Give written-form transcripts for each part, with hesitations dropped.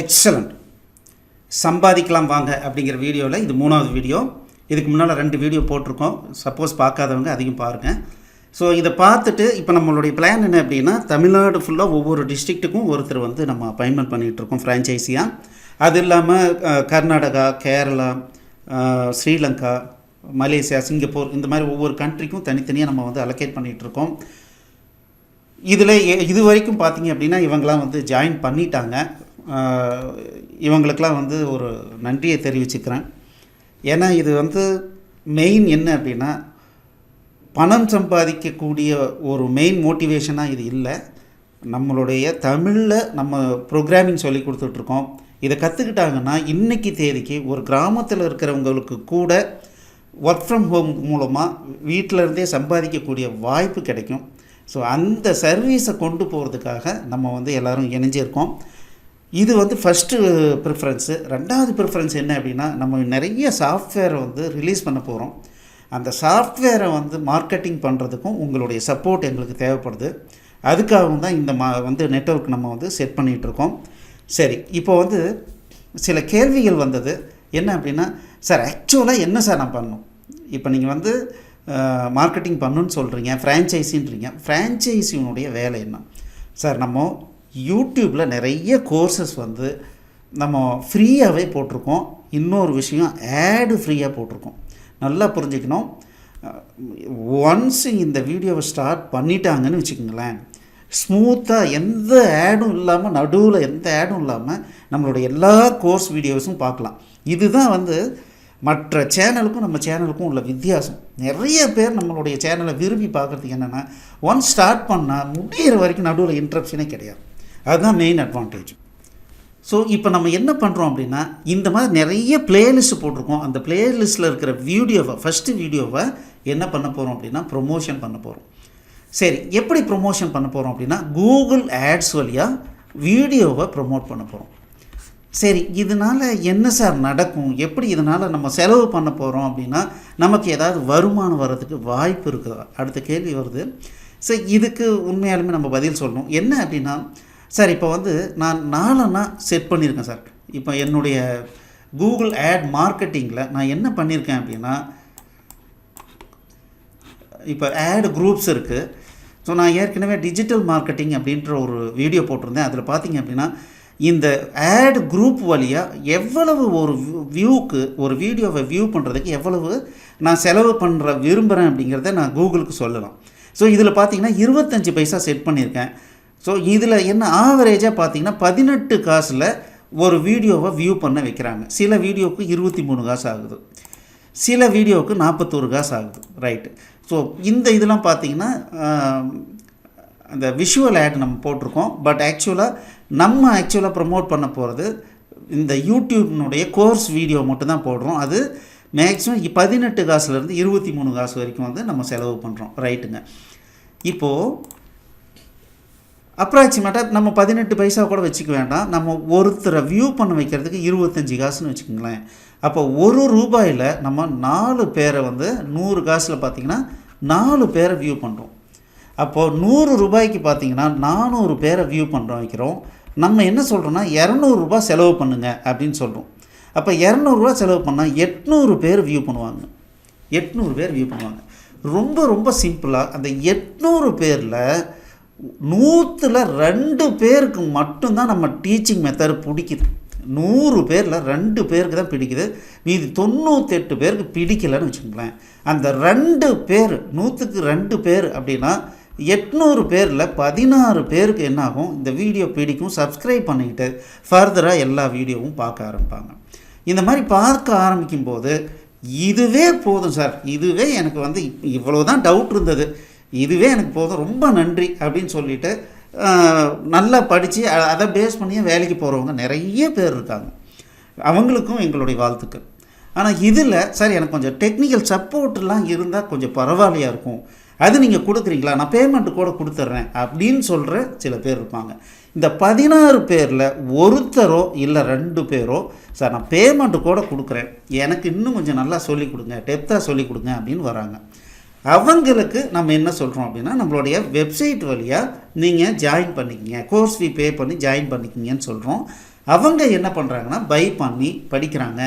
Excellent. சம்பாதிக்கலாம் வாங்க அப்படிங்கிற வீடியோவில் இது 3வது வீடியோ. இதுக்கு முன்னால் 2 வீடியோ போட்டிருக்கோம். சப்போஸ் பார்க்காதவங்க அதிகம் பாருங்கள். ஸோ இதை பார்த்துட்டு இப்போ நம்மளுடைய பிளான் என்ன அப்படின்னா, தமிழ்நாடு ஃபுல்லாக ஒவ்வொரு டிஸ்ட்ரிக்ட்டுக்கும் ஒருத்தர் வந்து நம்ம அப்பாயின்மெண்ட் பண்ணிகிட்ருக்கோம் ஃப்ரான்ச்சைஸியாக. அது இல்லாமல் கர்நாடகா, கேரளா, ஸ்ரீலங்கா, மலேசியா, சிங்கப்பூர் இந்த மாதிரி ஒவ்வொரு கண்ட்ரிக்கும் தனித்தனியாக நம்ம வந்து அலோகேட் பண்ணிகிட்ருக்கோம். இதில் இது வரைக்கும் பார்த்திங்க அப்படின்னா இவங்களாம் வந்து ஜாயின் பண்ணிட்டாங்க. இவங்களுக்கெல்லாம் வந்து ஒரு நன்றியை தெரிவிச்சுக்கிறேன். ஏன்னா இது வந்து மெயின் என்ன அப்படின்னா, பணம் சம்பாதிக்கக்கூடிய ஒரு மெயின் மோட்டிவேஷனாக இது இல்லை. நம்மளுடைய தமிழில் நம்ம ப்ரோக்ராமிங் சொல்லி கொடுத்துட்ருக்கோம். இதை கற்றுக்கிட்டாங்கன்னா இன்றைக்கி தேதிக்கு ஒரு கிராமத்தில் இருக்கிறவங்களுக்கு கூட ஒர்க் ஃப்ரம் ஹோம் மூலமாக வீட்டிலருந்தே சம்பாதிக்கக்கூடிய வாய்ப்பு கிடைக்கும். ஸோ அந்த சர்வீஸை கொண்டு போகிறதுக்காக நம்ம வந்து எல்லோரும் இணைஞ்சிருக்கோம். இது வந்து ஃபஸ்ட்டு ப்ரிஃபரன்ஸு. 2வது ப்ரிஃபரன்ஸ் என்ன அப்படின்னா, நம்ம நிறைய சாஃப்ட்வேரை வந்து ரிலீஸ் பண்ண போகிறோம். அந்த சாஃப்ட்வேரை வந்து மார்க்கெட்டிங் பண்ணுறதுக்கும் உங்களுடைய சப்போர்ட் எங்களுக்கு தேவைப்படுது. அதுக்காகவும் தான் இந்த வந்து நெட்வொர்க் நம்ம வந்து செட் பண்ணிகிட்ருக்கோம். சரி, இப்போ வந்து சில கேள்விகள் வந்தது. என்ன அப்படின்னா, சார் ஆக்சுவலாக என்ன சார் நான் பண்ணணும்? இப்போ நீங்கள் வந்து மார்க்கெட்டிங் பண்ணணுன்னு சொல்கிறீங்க, ஃப்ரான்ச்சைஸின்றீங்க. ஃப்ரான்ச்சைஸினுடைய வேலை என்ன சார்? நம்ம யூடியூப்பில் நிறைய கோர்சஸ் வந்து நம்ம ஃப்ரீயாகவே போட்டிருக்கோம். இன்னொரு விஷயம், ஆடு ஃப்ரீயாக போட்டிருக்கோம். நல்லா புரிஞ்சுக்கணும். ஒன்ஸ் இந்த வீடியோவை ஸ்டார்ட் பண்ணிட்டாங்கன்னு வச்சுக்கோங்களேன், ஸ்மூத்தாக எந்த ஆடும் இல்லாமல், நடுவில் எந்த ஆடும் இல்லாமல் நம்மளுடைய எல்லா கோர்ஸ் வீடியோஸும் பார்க்கலாம். இதுதான் வந்து மற்ற சேனலுக்கும் நம்ம சேனலுக்கும் உள்ள வித்தியாசம். நிறைய பேர் நம்மளுடைய சேனலை விரும்பி பார்க்குறதுக்கு என்னென்னா, ஒன்ஸ் ஸ்டார்ட் பண்ணால் முடிகிற வரைக்கும் நடுவில் இன்ட்ரப்ஷனே கிடையாது. அதுதான் மெயின் அட்வான்டேஜ். ஸோ இப்போ நம்ம என்ன பண்ணுறோம் அப்படின்னா, இந்த மாதிரி நிறைய பிளேலிஸ்ட் போட்டிருக்கோம். அந்த பிளேலிஸ்ட்டில் இருக்கிற வீடியோவை, ஃபஸ்ட்டு வீடியோவை என்ன பண்ண போகிறோம் அப்படின்னா, ப்ரொமோஷன் பண்ண போகிறோம். சரி, எப்படி ப்ரொமோஷன் பண்ண போகிறோம் அப்படின்னா, கூகுள் ஆட்ஸ் வழியாக வீடியோவை ப்ரொமோட் பண்ண போகிறோம். சரி, இதனால் என்ன சார் நடக்கும்? எப்படி இதனால் நம்ம செலவு பண்ண போகிறோம் அப்படின்னா, நமக்கு ஏதாவது வருமானம் வர்றதுக்கு வாய்ப்பு இருக்குதா? அடுத்த கேள்வி வருது. ஸோ இதுக்கு உண்மையாலுமே நம்ம பதில் சொல்லணும். என்ன அப்படின்னா, சார் இப்போ வந்து நான் 4 செட் பண்ணியிருக்கேன் சார். இப்போ என்னுடைய கூகுள் ஆட் மார்க்கெட்டிங்கில் நான் என்ன பண்ணியிருக்கேன் அப்படின்னா, இப்போ ஆட் குரூப்ஸ் இருக்குது. ஸோ நான் ஏற்கனவே டிஜிட்டல் மார்க்கெட்டிங் அப்படின்ற ஒரு வீடியோ போட்டிருந்தேன். அதில் பார்த்தீங்க அப்படின்னா, இந்த ஆட் குரூப் வழியாக எவ்வளவு ஒரு வியூக்கு, ஒரு வீடியோவை வியூ பண்ணுறதுக்கு எவ்வளவு நான் செலவு விரும்புகிறேன் அப்படிங்கிறத நான் கூகுளுக்கு சொல்லலாம். ஸோ இதில் பார்த்தீங்கன்னா 25 பைசா செட் பண்ணியிருக்கேன். ஸோ இதில் என்ன ஆவரேஜாக பார்த்தீங்கன்னா 18 காசில் ஒரு வீடியோவை வியூ பண்ண வைக்கிறாங்க. சில வீடியோவுக்கு 23 காசு ஆகுது, சில வீடியோவுக்கு 41 காசு ஆகுது. ரைட்டு. ஸோ இந்த இதெல்லாம் பார்த்தீங்கன்னா அந்த விஷுவல் ஆட் நம்ம போட்டிருக்கோம். பட் ஆக்சுவலாக ப்ரமோட் பண்ண போகிறது இந்த யூடியூப்னுடைய கோர்ஸ் வீடியோ மட்டும்தான் போடுறோம். அது மேக்ஸிமம் 18 காசுலேருந்து 23 காசு வரைக்கும் வந்து நம்ம செலவு பண்ணுறோம். ரைட்டுங்க. இப்போது அப்ராக்சிமேட்டாக நம்ம 18 பைசா கூட வச்சுக்க வேண்டாம். நம்ம ஒருத்தரை வியூ பண்ண வைக்கிறதுக்கு 25 காசுன்னு வச்சுக்கோங்களேன். அப்போ ₹1 நம்ம 4 பேரை வந்து 100 காசில் பார்த்திங்கன்னா 4 பேரை வியூ பண்ணுறோம். அப்போது ₹100 பார்த்திங்கன்னா 400 பேரை வியூ வைக்கிறோம். நம்ம என்ன சொல்கிறோன்னா, ₹200 செலவு பண்ணுங்க அப்படின்னு சொல்கிறோம். அப்போ ₹200 செலவு பண்ணால் 800 பேர் வியூ பண்ணுவாங்க. 800 பேர் வியூ பண்ணுவாங்க. ரொம்ப ரொம்ப சிம்பிளாக அந்த 800 பேரில் 100ல் 2 பேருக்கு மட்டும்தான் நம்ம டீச்சிங் மெத்தட் பிடிக்குது. 100 பேரில் 2 பேருக்கு தான் பிடிக்குது. மீதி 98 பேருக்கு பிடிக்கலைன்னு வச்சுக்கோங்களேன். அந்த 2 பேர், 100க்கு 2 பேர் அப்படின்னா 800 பேரில் 16 பேருக்கு என்னாகும், இந்த வீடியோ பிடிக்கும், சப்ஸ்கிரைப் பண்ணிக்கிட்டு ஃபர்தராக எல்லா வீடியோவும் பார்க்க ஆரம்பிப்பாங்க. இந்த மாதிரி பார்க்க ஆரம்பிக்கும்போது இதுவே போதும் சார், இதுவே எனக்கு வந்து இவ்வளோ தான் டவுட் இருந்தது, இதுவே எனக்கு போதும், ரொம்ப நன்றி அப்படின்னு சொல்லிவிட்டு நல்லா படித்து அதை பேஸ் பண்ணியே வேலைக்கு போகிறவங்க நிறைய பேர் இருக்காங்க. அவங்களுக்கும் எங்களுடைய வாழ்த்துக்கள். ஆனால் இதில் சார் எனக்கு கொஞ்சம் டெக்னிக்கல் சப்போர்ட்லாம் இருந்தால் கொஞ்சம் பரவாயில்லையாக இருக்கும், அது நீங்கள் கொடுக்குறீங்களா, நான் பேமெண்ட்டு கூட கொடுத்துட்றேன் அப்படின்னு சொல்கிற சில பேர் இருப்பாங்க. இந்த 16 பேரில் ஒருத்தரோ இல்லை 2 பேரோ, சார் நான் பேமெண்ட்டு கூட கொடுக்குறேன், எனக்கு இன்னும் கொஞ்சம் நல்லா சொல்லிக் கொடுங்க, டெப்த்தாக சொல்லிக் கொடுங்க அப்படின்னு வராங்க. அவங்களுக்கு நம்ம என்ன சொல்கிறோம் அப்படின்னா, நம்மளுடைய வெப்சைட் வழியாக நீங்கள் ஜாயின் பண்ணிக்கிங்க, கோர்ஸ் ஃபீ பே பண்ணி ஜாயின் பண்ணிக்கிங்கன்னு சொல்கிறோம். அவங்க என்ன பண்ணுறாங்கன்னா பை பண்ணி படிக்கிறாங்க,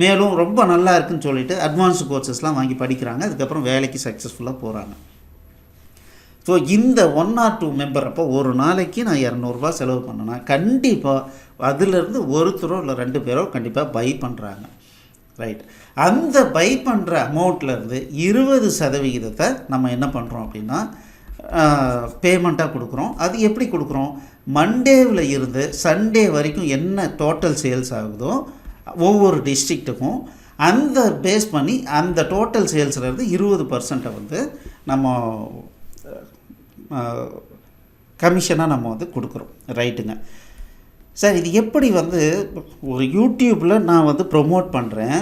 மேலும் ரொம்ப நல்லா இருக்குன்னு சொல்லிட்டு அட்வான்ஸ்டு கோர்சஸ்லாம் வாங்கி படிக்கிறாங்க, அதுக்கப்புறம் வேலைக்கு சக்ஸஸ்ஃபுல்லாக போகிறாங்க. ஸோ இந்த 1 or 2 மெம்பர் அப்போ ஒரு நாளைக்கு நான் 200 செலவு பண்ணேன்னா கண்டிப்பாக அதிலிருந்து ஒருத்தரோ இல்லை 2 பேரோ கண்டிப்பாக பை பண்ணுறாங்க. ரைட், அந்த பை பண்ணுற அமௌண்ட்லேருந்து 20% நம்ம என்ன பண்ணுறோம் அப்படின்னா பேமெண்ட்டாக கொடுக்குறோம். அது எப்படி கொடுக்குறோம்? மண்டேவில் இருந்து சண்டே வரைக்கும் என்ன டோட்டல் சேல்ஸ் ஆகுதோ ஒவ்வொரு டிஸ்ட்ரிக்ட்டுக்கும் அந்த பேஸ் பண்ணி அந்த டோட்டல் சேல்ஸ்லேருந்து 20% வந்து நம்ம கமிஷனாக நம்ம வந்து கொடுக்குறோம். ரைட்டுங்க சார், இது எப்படி வந்து ஒரு யூடியூப்பில் நான் வந்து ப்ரொமோட் பண்ணுறேன்,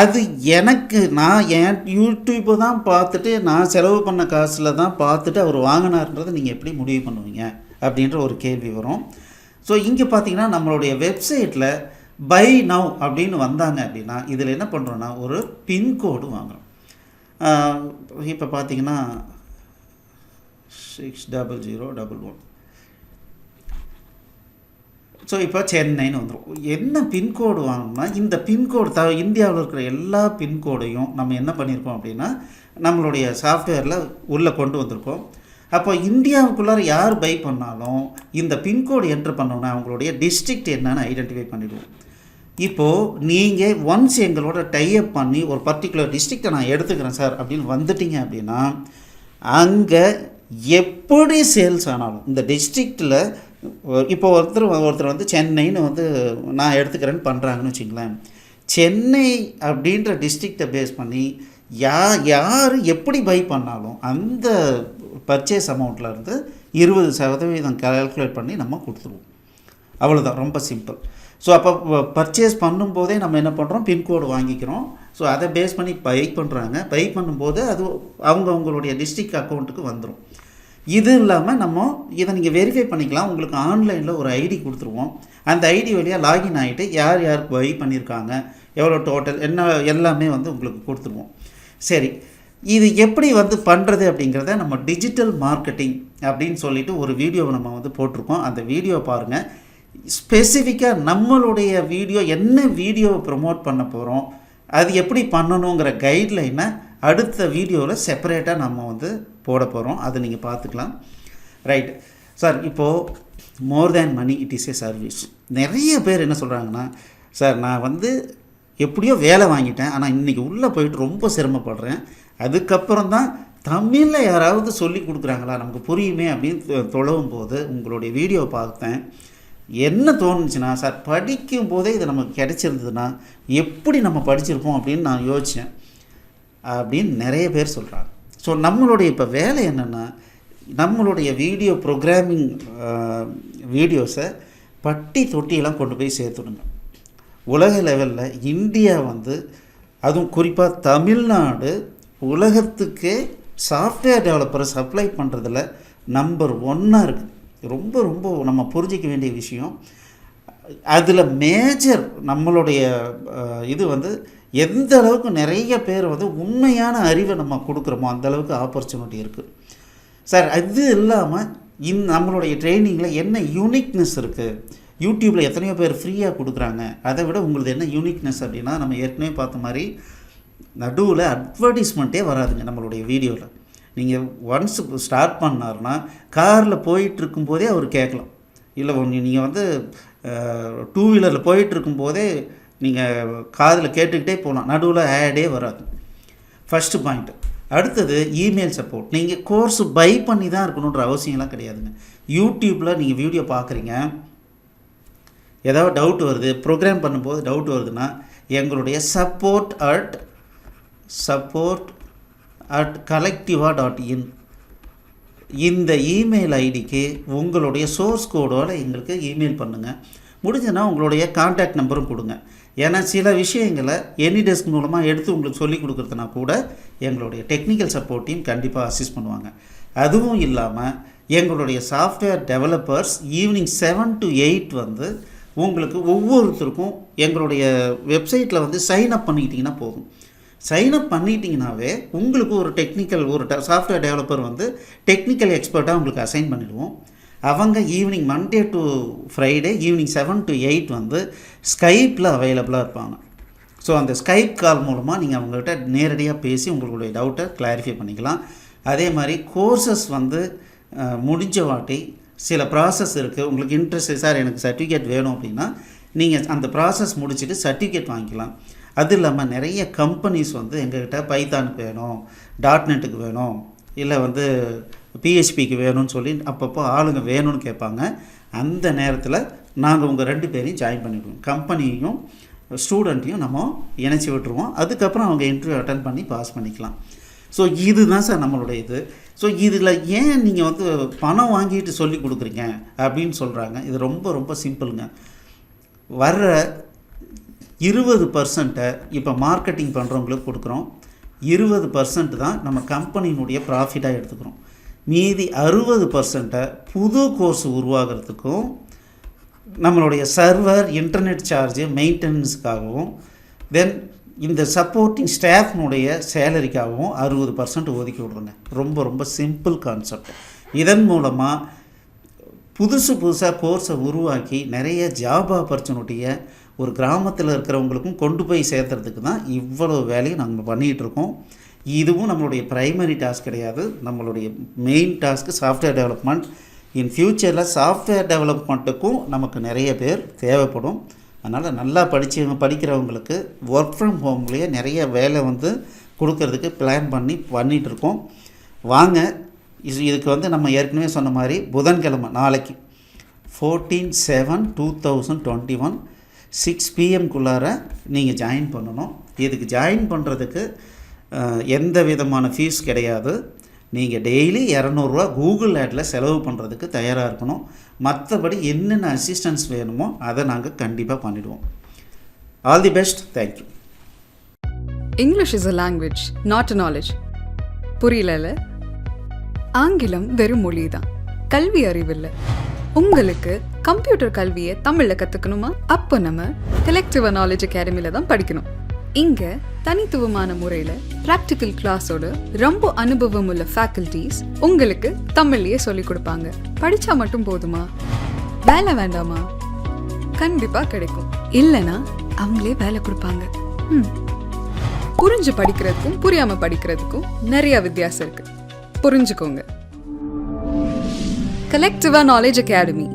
அது எனக்கு நான் என் யூடியூப்பை தான் பார்த்துட்டு நான் செலவு பண்ண காசில் தான் பார்த்துட்டு அவர் வாங்கினார்ன்றதை நீங்கள் எப்படி முடிவு பண்ணுவீங்க அப்படின்ற ஒரு கேள்வி வரும். ஸோ இங்கே பார்த்தீங்கன்னா நம்மளுடைய வெப்சைட்டில் பை நவ் அப்படின்னு வந்தாங்க அப்படின்னா இதில் என்ன பண்ணுறோன்னா ஒரு பின்கோடு வாங்குகிறோம். இப்போ பார்த்தீங்கன்னா 60011. ஸோ இப்போ சென்னைன்னு வந்துடும். என்ன பின்கோடு வாங்கணும்னா இந்த பின்கோடு இந்தியாவில் இருக்கிற எல்லா பின்கோடையும் நம்ம என்ன பண்ணியிருக்கோம் அப்படின்னா நம்மளுடைய சாஃப்ட்வேரில் உள்ளே கொண்டு வந்திருக்கோம். அப்போ இந்தியாவுக்குள்ளார யார் பை பண்ணாலும் இந்த பின்கோடு என்ட்ரு பண்ணோன்னா அவங்களுடைய டிஸ்ட்ரிக்ட் என்னன்னு ஐடென்டிஃபை பண்ணிவிடுவோம். இப்போது நீங்கள் ஒன்ஸ் எங்களோட டைஅப் பண்ணி ஒரு பர்டிகுலர் டிஸ்ட்ரிக்டை நான் எடுத்துக்கிறேன் சார் அப்படின்னு வந்துட்டீங்க அப்படின்னா அங்கே எப்படி சேல்ஸ் ஆனாலும் இந்த டிஸ்ட்ரிக்டில் இப்போ ஒருத்தர் வந்து சென்னைன்னு வந்து நான் எடுத்துக்கிறேன்னு பண்ணுறாங்கன்னு வச்சுங்களேன், சென்னை அப்படின்ற டிஸ்ட்ரிக்டை பேஸ் பண்ணி யார் எப்படி பை பண்ணாலும் அந்த பர்ச்சேஸ் அமௌண்ட்லேருந்து 20% கால்குலேட் பண்ணி நம்ம கொடுத்துருவோம். அவ்வளோதான், ரொம்ப சிம்பிள். ஸோ அப்போ பர்ச்சேஸ் பண்ணும்போதே நம்ம என்ன பண்ணுறோம், பின்கோடு வாங்கிக்கிறோம். ஸோ அதை பேஸ் பண்ணி பை பண்ணுறாங்க. பை பண்ணும்போது அது அவங்களுடைய டிஸ்ட்ரிக்ட் அக்கௌண்ட்டுக்கு வந்துடும். இது இல்லாமல் நம்ம இதை நீங்கள் வெரிஃபை பண்ணிக்கலாம். உங்களுக்கு ஆன்லைனில் ஒரு ஐடி கொடுத்துருவோம். அந்த ஐடி வழியாக லாகின் ஆகிட்டு யார் யார் பை பண்ணியிருக்காங்க, எவ்வளோ டோட்டல் என்ன எல்லாமே வந்து உங்களுக்கு கொடுத்துருவோம். சரி, இது எப்படி வந்து பண்ணுறது அப்படிங்கிறத நம்ம டிஜிட்டல் மார்க்கெட்டிங் அப்படின்னு சொல்லிட்டு ஒரு வீடியோவை நம்ம வந்து போட்டிருக்கோம். அந்த வீடியோ பாருங்கள். ஸ்பெசிஃபிக்காக நம்மளுடைய வீடியோ என்ன வீடியோவை ப்ரமோட் பண்ண போகிறோம், அது எப்படி பண்ணணுங்கிற கைட்லைனை அடுத்த வீடியோவில் செப்பரேட்டாக நம்ம வந்து போட போகிறோம். அதை நீங்கள் பார்த்துக்கலாம். ரைட் சார், இப்போது more than money it is a service. நிறைய பேர் என்ன சொல்கிறாங்கன்னா, சார் நான் வந்து எப்படியோ வேலை வாங்கிட்டேன், ஆனால் இன்றைக்கி உள்ளே போயிட்டு ரொம்ப சிரமப்படுறேன், அதுக்கப்புறம் தான் தமிழில் யாராவது சொல்லி கொடுக்குறாங்களா நமக்கு புரியுமே அப்படின்னு தொழவும் போது உங்களுடைய வீடியோ பார்த்தேன். என்ன தோணுச்சுன்னா, சார் படிக்கும் போதே இது நமக்கு கிடச்சிருந்ததுன்னா எப்படி நம்ம படிச்சிருப்போம் அப்படின்னு நான் யோசித்தேன் அப்படின்னு நிறைய பேர் சொல்கிறாங்க. ஸோ நம்மளுடைய இப்போ வேலை என்னென்னா, நம்மளுடைய வீடியோ ப்ரோக்ராமிங் வீடியோஸை பட்டி தொட்டியெல்லாம் கொண்டு போய் சேர்த்துடுங்க. உலக லெவலில் இந்தியா வந்து அதுவும் குறிப்பாக தமிழ்நாடு உலகத்துக்கே சாஃப்ட்வேர் டெவலப்பரை சப்ளை பண்ணுறதுல நம்பர் 1 இருக்குது. ரொம்ப ரொம்ப நம்ம புரிஞ்சிக்க வேண்டிய விஷயம். அதில் மேஜர் நம்மளுடைய இது வந்து எந்த அளவுக்கு நிறைய பேர் வந்து உண்மையான அறிவை நம்ம கொடுக்குறோமோ அந்த அளவுக்கு ஆப்பர்ச்சுனிட்டி இருக்குது சார். அது இல்லாமல் நம்மளுடைய ட்ரைனிங்கில் என்ன யூனிக்னஸ் இருக்குது, யூடியூப்பில் எத்தனையோ பேர் ஃப்ரீயாக கொடுக்குறாங்க, அதை விட உங்களுக்கு என்ன யூனிக்னஸ் அப்படின்னா, நம்ம ஏற்கனவே பார்த்த மாதிரி நடுவில் அட்வர்டைஸ்மெண்ட்டே வராதுங்க நம்மளுடைய வீடியோவில். நீங்கள் ஒன்ஸ் ஸ்டார்ட் பண்ணார்னா காரில் போயிட்டுருக்கும்போதே அவர் கேட்கலாம், இல்லை நீங்கள் வந்து 2 வீலரில் போயிட்டுருக்கும்போதே நீங்கள் காதில் கேட்டுக்கிட்டே போகலாம், நடுவில் ஆடே வராது. First point. அடுத்தது இமெயில் சப்போர்ட். நீங்கள் கோர்ஸ் பை பண்ணி தான் இருக்கணுன்ற அவசியம்லாம் கிடையாதுங்க. யூடியூப்பில் நீங்கள் வீடியோ பார்க்குறீங்க, ஏதாவது டவுட் வருது, ப்ரோக்ராம் பண்ணும்போது டவுட் வருதுன்னா எங்களுடைய support@collectiva.in இந்த இமெயில் ஐடிக்கு உங்களுடைய சோர்ஸ் கோடோடு எங்களுக்கு இமெயில் பண்ணுங்கள். முடிஞ்சதுன்னா உங்களுடைய கான்டாக்ட் நம்பரும் கொடுங்க. ஏன்னா சில விஷயங்களை எனிடெஸ்க் மூலமாக எடுத்து உங்களுக்கு சொல்லி கொடுக்குறதுனா கூட எங்களுடைய டெக்னிக்கல் சப்போர்ட் டீம் கண்டிப்பாக அசிஸ்ட் பண்ணுவாங்க. அதுவும் இல்லாமல் எங்களுடைய சாஃப்ட்வேர் டெவலப்பர்ஸ் ஈவினிங் 7 to 8 வந்து உங்களுக்கு ஒவ்வொருத்தருக்கும் எங்களுடைய வெப்சைட்டில் வந்து சைன் அப் பண்ணிக்கிட்டிங்கன்னா போதும். சைன் அப் பண்ணிட்டீங்கன்னாவே உங்களுக்கு ஒரு டெக்னிக்கல் ஒரு சாஃப்ட்வேர் டெவலப்பர் வந்து டெக்னிக்கல் எக்ஸ்பர்ட்டாக உங்களுக்கு அசைன் பண்ணிவிடுவோம். அவங்க evening Monday to Friday evening 7 to 8 வந்து ஸ்கைப்பில் அவைலபிளாக இருப்பாங்க. ஸோ அந்த ஸ்கைப் கால் மூலமாக நீங்கள் அவங்ககிட்ட நேரடியாக பேசி உங்களுடைய டவுட்டை கிளாரிஃபை பண்ணிக்கலாம். அதே மாதிரி கோர்சஸ் வந்து முடிஞ்ச வாட்டி சில ப்ராசஸ் இருக்குது. உங்களுக்கு இன்ட்ரெஸ்ட் சார் எனக்கு சர்டிஃபிகேட் வேணும் அப்படின்னா நீங்கள் அந்த ப்ராசஸ் முடிச்சுட்டு சர்டிஃபிகேட் வாங்கிக்கலாம். அது இல்லாமல் நிறைய கம்பெனிஸ் வந்து எங்ககிட்ட பைத்தானுக்கு வேணும், .NETக்கு வேணும், இல்லை வந்து PHPக்கு வேணும்னு சொல்லி அப்பப்போ ஆளுங்க வேணும்னு கேட்பாங்க. அந்த நேரத்தில் நாங்கள் உங்கள் 2 பேரையும் ஜாயின் பண்ணிவிடுவோம். கம்பெனியையும் ஸ்டூடெண்ட்டையும் நம்ம இணைச்சி விட்டுருவோம். அதுக்கப்புறம் அவங்க இன்டர்வியூ அட்டன் பண்ணி பாஸ் பண்ணிக்கலாம். ஸோ இதுதான் சார் நம்மளுடைய இது. ஸோ இதில் ஏன் நீங்கள் வந்து பணம் வாங்கிட்டு சொல்லி கொடுக்குறீங்க அப்படின்னு சொல்கிறாங்க. இது ரொம்ப ரொம்ப சிம்பிளுங்க. வர்ற 20% இப்போ மார்க்கெட்டிங் பண்ணுறவங்களுக்கு கொடுக்குறோம். 20% தான் நம்ம கம்பெனியினுடைய ப்ராஃபிட்டாக எடுத்துக்கிறோம். மீதி 60% புது கோர்ஸ் உருவாகிறதுக்கும் நம்மளுடைய சர்வர் இன்டர்நெட் சார்ஜு மெயின்டெனன்ஸுக்காகவும் தென் இந்த சப்போர்ட்டிங் ஸ்டாஃப்னுடைய சேலரிக்காகவும் 60% ஒதுக்கி விட்ருங்க. ரொம்ப ரொம்ப சிம்பிள் கான்செப்ட். இதன் மூலமாக புதுசாக கோர்ஸை உருவாக்கி நிறைய ஜாப் ஆப்பர்ச்சுனிட்டியை ஒரு கிராமத்தில் இருக்கிறவங்களுக்கும் கொண்டு போய் சேர்த்துறதுக்கு தான் இவ்வளோ வேலையும் நாங்கள் பண்ணிகிட்ருக்கோம். இதுவும் நம்மளுடைய ப்ரைமரி டாஸ்க் கிடையாது. நம்மளுடைய மெயின் டாஸ்க்கு சாஃப்ட்வேர் டெவலப்மெண்ட். இன் ஃப்யூச்சரில் சாஃப்ட்வேர் டெவலப்மெண்ட்டுக்கும் நமக்கு நிறைய பேர் தேவைப்படும். அதனால் நல்லா படிக்கிறவங்களுக்கு ஒர்க் ஃப்ரம் ஹோம்லேயே நிறைய வேலை வந்து கொடுக்கறதுக்கு பிளான் பண்ணிகிட்ருக்கோம். வாங்க, இதுக்கு வந்து நம்ம ஏற்கனவே சொன்ன மாதிரி புதன்கிழமை நாளைக்கு 14/7/2021 6 PM நீங்கள் ஜாயின் பண்ணணும். இதுக்கு ஜாயின் பண்ணுறதுக்கு எந்த விதமான ஃபீஸ் கிடையாது. நீங்கள் டெய்லி 200 ரூபா கூகுள் ஆடில் செலவு பண்ணுறதுக்கு தயாராக இருக்கணும். மற்றபடி என்னென்ன அசிஸ்டன்ஸ் வேணுமோ அதை நாங்கள் கண்டிப்பாக பண்ணிவிடுவோம். All the best. Thank you. English is a language, not a knowledge. புரியல? ஆங்கிலம் வெறும் மொழி தான், கல்வி அறிவில்லை. உங்களுக்கு கம்ப்யூட்டர் கல்வியை தமிழில் கற்றுக்கணுமா? அப்போ நம்ம கலெக்டிவா நாலேஜ் அகாடமியில் தான் படிக்கணும். இங்கே தனித்துவமான முறையில் ப்ராக்டிக்கல் கிளாஸோட ரொம்ப அனுபவம் உள்ள ஃபேக்கல்டிஸ் உங்களுக்கு தமிழ்லேயே சொல்லிக் கொடுப்பாங்க. படித்தா மட்டும் போதுமா? வேலை வேண்டாமா? கண்டிப்பாக கிடைக்கும். இல்லைன்னா அவங்களே வேலை கொடுப்பாங்க. புரிஞ்சு படிக்கிறதுக்கும் புரியாமல் படிக்கிறதுக்கும் நிறைய வித்தியாசம் இருக்குது. புரிஞ்சுக்கோங்க. Collectiva Knowledge Academy.